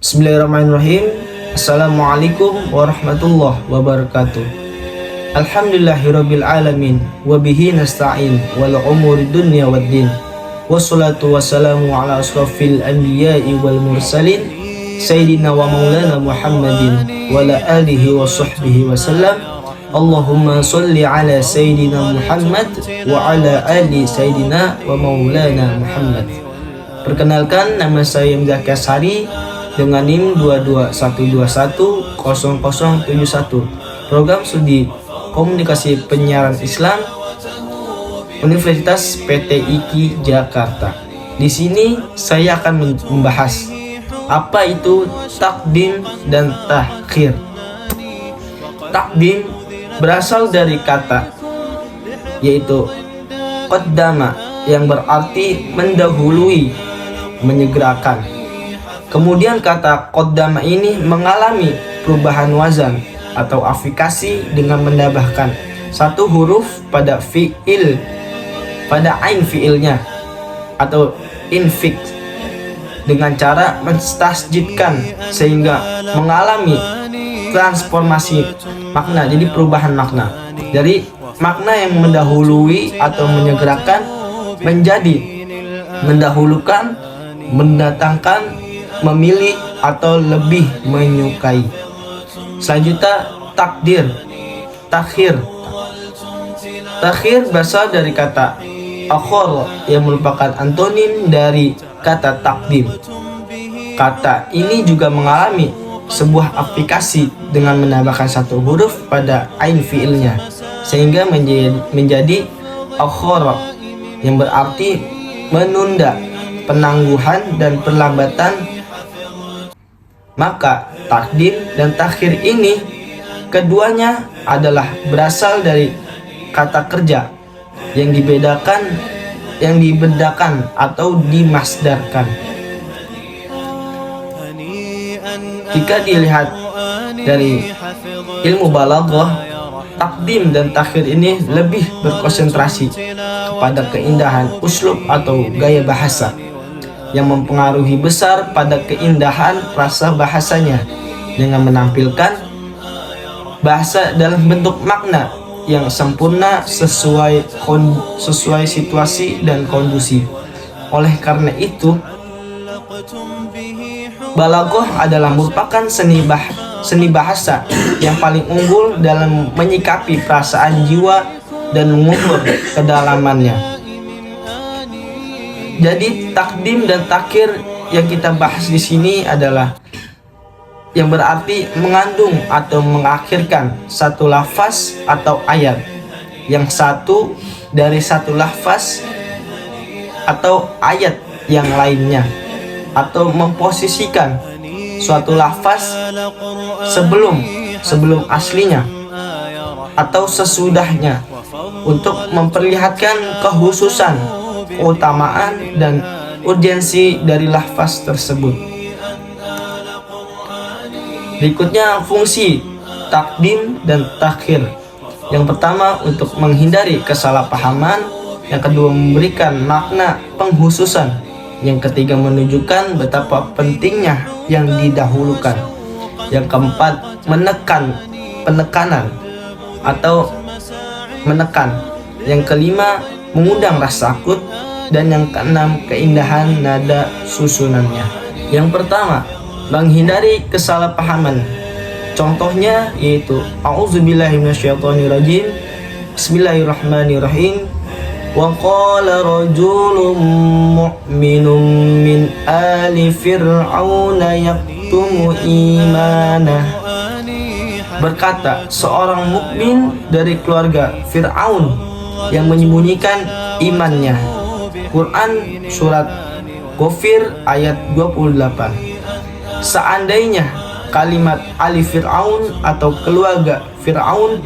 Bismillahirrahmanirrahim. Assalamualaikum warahmatullahi wabarakatuh. Alhamdulillahirabbil alamin wa bihi nasta'in wal umuri dunya waddin. Wassalatu wassalamu ala asrofil anbiya'i wal mursalin sayyidina wa maulana Muhammadin wa ala alihi wa sahbihi wasallam. Allahumma sholli ala sayyidina Muhammad wa ala ali sayyidina wa maulana Muhammad. Perkenalkan, nama saya Mzaki Ashari dengan NIM 221210071, program studi komunikasi penyiaran Islam Universitas PT IKI Jakarta. Di sini saya akan membahas apa itu takdim dan takhir. Takdim berasal dari kata yaitu qaddama yang berarti mendahului, menyegerakan. Kemudian kata qaddama ini mengalami perubahan wazan atau afikasi dengan menambahkan satu huruf pada fi'il, pada ain fi'ilnya atau infik, dengan cara menstasjidkan sehingga mengalami transformasi makna, jadi perubahan makna dari makna yang mendahului atau menyegerakan menjadi mendahulukan, mendatangkan, memilih atau lebih menyukai. Selanjutnya takdir, takhir. Takhir berasal dari kata akhor yang merupakan antonim dari kata takdim. Kata ini juga mengalami sebuah aplikasi dengan menambahkan satu huruf pada ain fiilnya sehingga menjadi akhor yang berarti menunda, penangguhan dan perlambatan. Maka takdim dan takhir ini keduanya adalah berasal dari kata kerja yang dibedakan atau dimasdarkan. Jika dilihat dari ilmu balaghah, takdim dan takhir ini lebih berkonsentrasi kepada keindahan uslub atau gaya bahasa yang mempengaruhi besar pada keindahan rasa bahasanya dengan menampilkan bahasa dalam bentuk makna yang sempurna sesuai situasi dan kondisi. Oleh karena itu, balaghah adalah merupakan seni bahasa yang paling unggul dalam menyikapi perasaan jiwa dan mengukur kedalamannya. Jadi takdim dan takhir yang kita bahas di sini adalah yang berarti mengandung atau mengakhirkan satu lafaz atau ayat yang satu dari satu lafaz atau ayat yang lainnya, atau memposisikan suatu lafaz sebelum aslinya atau sesudahnya untuk memperlihatkan kekhususan, keutamaan dan urgensi dari lafaz tersebut. Berikutnya fungsi takdim dan takhir. Yang pertama untuk menghindari kesalahpahaman, yang kedua memberikan makna penghususan, yang ketiga menunjukkan betapa pentingnya yang didahulukan, yang keempat penekanan atau menekan, yang kelima mengundang rasa takut, dan yang keenam keindahan nada susunannya. Yang pertama, menghindari kesalahpahaman. Contohnya yaitu a'udzubillahi minasyaitonirrajim, bismillahirrahmanirrahim, wa qala rajulun mu'minun min ali fir'auna yaktumu imanah. Berkata seorang mukmin dari keluarga Fir'aun yang menyembunyikan imannya. Quran surat Ghafir ayat 28. Seandainya kalimat ali Fir'aun atau keluarga Fir'aun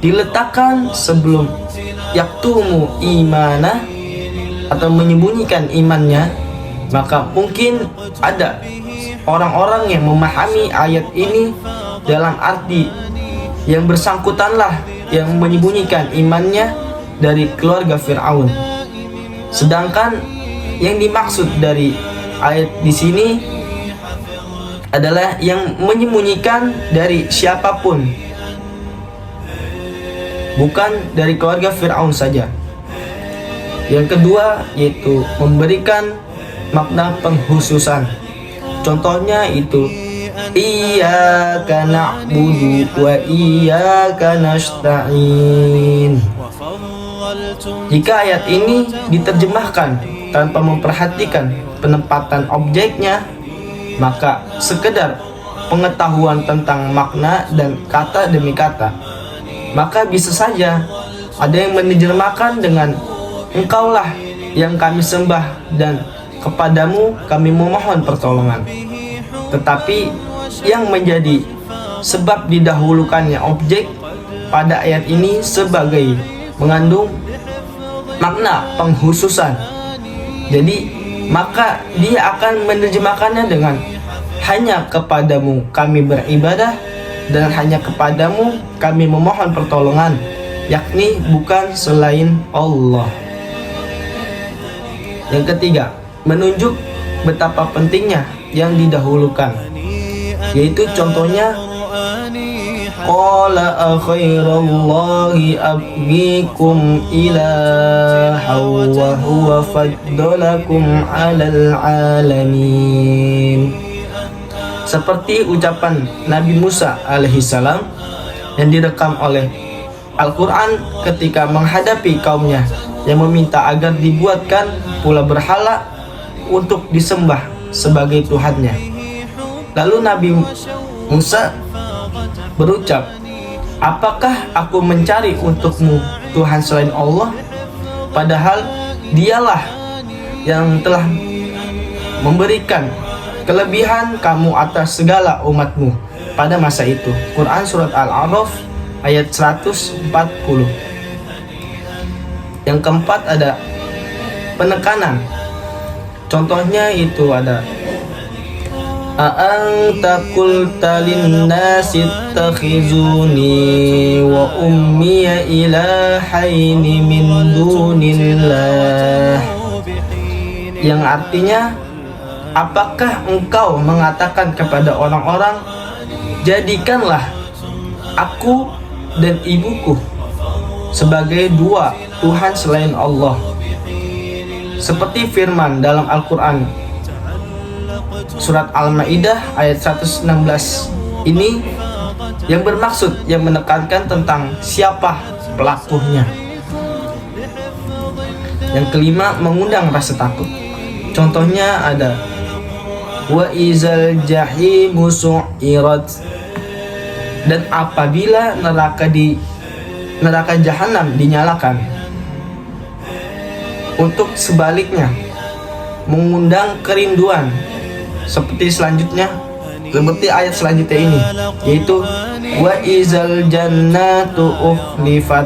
diletakkan sebelum yaktumu imanah atau menyembunyikan imannya, maka mungkin ada orang-orang yang memahami ayat ini dalam arti yang bersangkutanlah yang menyembunyikan imannya dari keluarga Fir'aun. Sedangkan yang dimaksud dari ayat di sini adalah yang menyembunyikan dari siapapun, bukan dari keluarga Fir'aun saja. Yang kedua yaitu memberikan makna penghususan. Contohnya itu iyyaka na'budu wa iyyaka nasta'in. Jika ayat ini diterjemahkan tanpa memperhatikan penempatan objeknya, maka sekedar pengetahuan tentang makna dan kata demi kata, maka bisa saja ada yang menerjemahkan dengan engkaulah yang kami sembah dan kepadamu kami memohon pertolongan. Tetapi yang menjadi sebab didahulukannya objek pada ayat ini sebagai mengandung makna penghususan. Jadi maka dia akan menerjemahkannya dengan hanya kepadamu kami beribadah dan hanya kepadamu kami memohon pertolongan, yakni bukan selain Allah. Yang ketiga, menunjuk betapa pentingnya yang didahulukan, yaitu contohnya qala akhairallahi abgikum ilaha wa huwa faddalakum alal alamin. Seperti ucapan Nabi Musa alaihissalam yang direkam oleh Al-Quran ketika menghadapi kaumnya yang meminta agar dibuatkan pula berhala untuk disembah sebagai Tuhannya. Lalu Nabi Musa berucap, apakah aku mencari untukmu Tuhan selain Allah, padahal dialah yang telah memberikan kelebihan kamu atas segala umatmu pada masa itu. Quran Surat Al-A'raf ayat 140. Yang keempat ada penekanan. Contohnya itu ada a'anta qulta linnasi ittakhizuni wa ummiya ilahaini min dunillah, yang artinya, apakah engkau mengatakan kepada orang-orang, jadikanlah aku dan ibuku sebagai dua Tuhan selain Allah, seperti firman dalam Al-Quran Surat Al-Ma'idah ayat 116 ini yang bermaksud yang menekankan tentang siapa pelakunya. Yang kelima, mengundang rasa takut. Contohnya ada wa izal jahimu su'irat, dan apabila neraka jahanam dinyalakan. Untuk sebaliknya, mengundang kerinduan seperti ayat selanjutnya ini, yaitu wa izal jannatu uhlifat,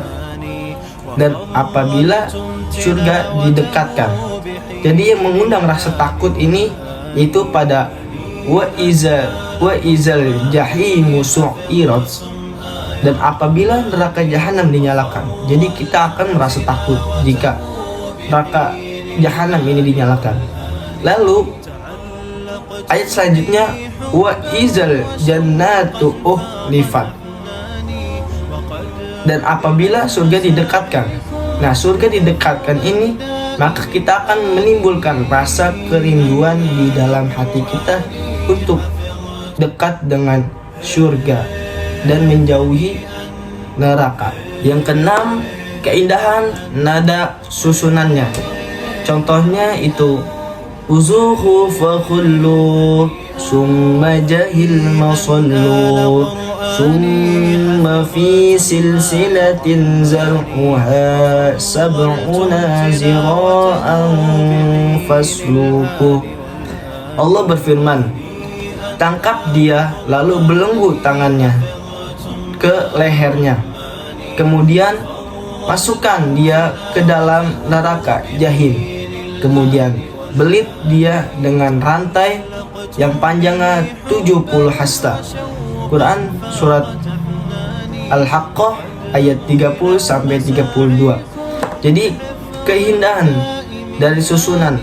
dan apabila surga didekatkan. Jadi yang mengundang rasa takut ini itu pada wa izal jahimu su'irat, dan apabila neraka jahanam dinyalakan. Jadi kita akan merasa takut jika neraka jahanam ini dinyalakan. Lalu ayat selanjutnya wa izal jannatu uhlifat, dan apabila surga didekatkan. Nah, surga didekatkan ini, maka kita akan menimbulkan rasa kerinduan di dalam hati kita untuk dekat dengan surga dan menjauhi neraka. Yang keenam, keindahan nada susunannya. Contohnya itu uzuhu fakhullu summa jahil masallu summa fi silsilatin zar'uha sab'una zira'an fasluku. Allah berfirman, tangkap dia lalu belenggu tangannya ke lehernya, kemudian masukkan dia ke dalam neraka jahim, kemudian belit dia dengan rantai yang panjangnya 70 hasta. Quran Surat Al-Haqqah ayat 30-32. Jadi keindahan dari susunan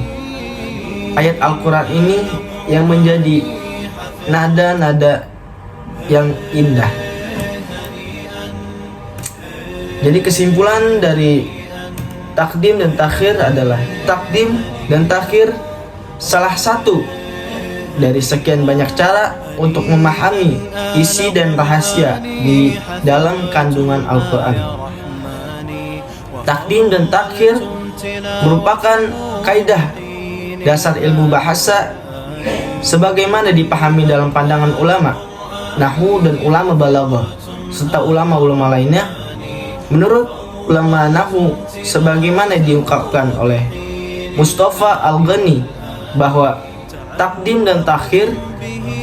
ayat Al-Quran ini yang menjadi nada-nada yang indah. Jadi kesimpulan dari takdim dan takhir adalah takdim dan takhir salah satu dari sekian banyak cara untuk memahami isi dan rahasia di dalam kandungan Al-Quran. Takdim dan takhir merupakan kaidah dasar ilmu bahasa sebagaimana dipahami dalam pandangan ulama nahwu dan ulama balaghah serta ulama-ulama lainnya. Menurut ulama nahwu, sebagaimana diungkapkan oleh Mustafa Al-Ghani, bahwa takdim dan takhir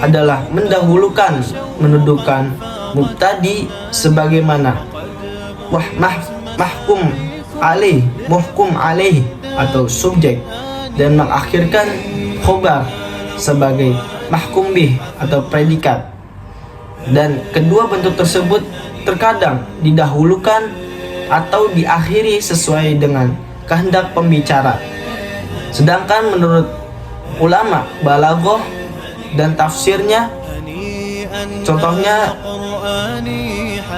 adalah mendahulukan, mendudukan mubtadi sebagaimana muhkum alaih atau subjek, dan mengakhirkan khobar sebagai mahkum bih atau predikat. Dan kedua bentuk tersebut terkadang didahulukan atau diakhiri sesuai dengan kehendak pembicara. Sedangkan menurut ulama balaghah dan tafsirnya, contohnya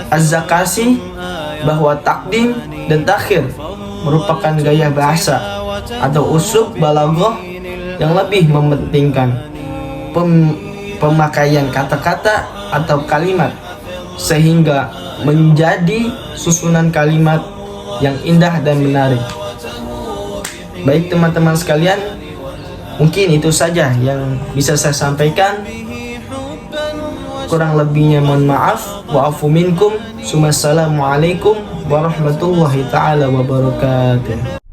Az-Zakasi, bahwa takdim dan takhir merupakan gaya bahasa atau uslub balaghah yang lebih mementingkan pemakaian kata-kata atau kalimat sehingga menjadi susunan kalimat yang indah dan menarik. Baik teman-teman sekalian, mungkin itu saja yang bisa saya sampaikan. Kurang lebihnya mohon maaf. Wa'afu minkum. Assalamualaikum warahmatullahi taala wabarakatuh.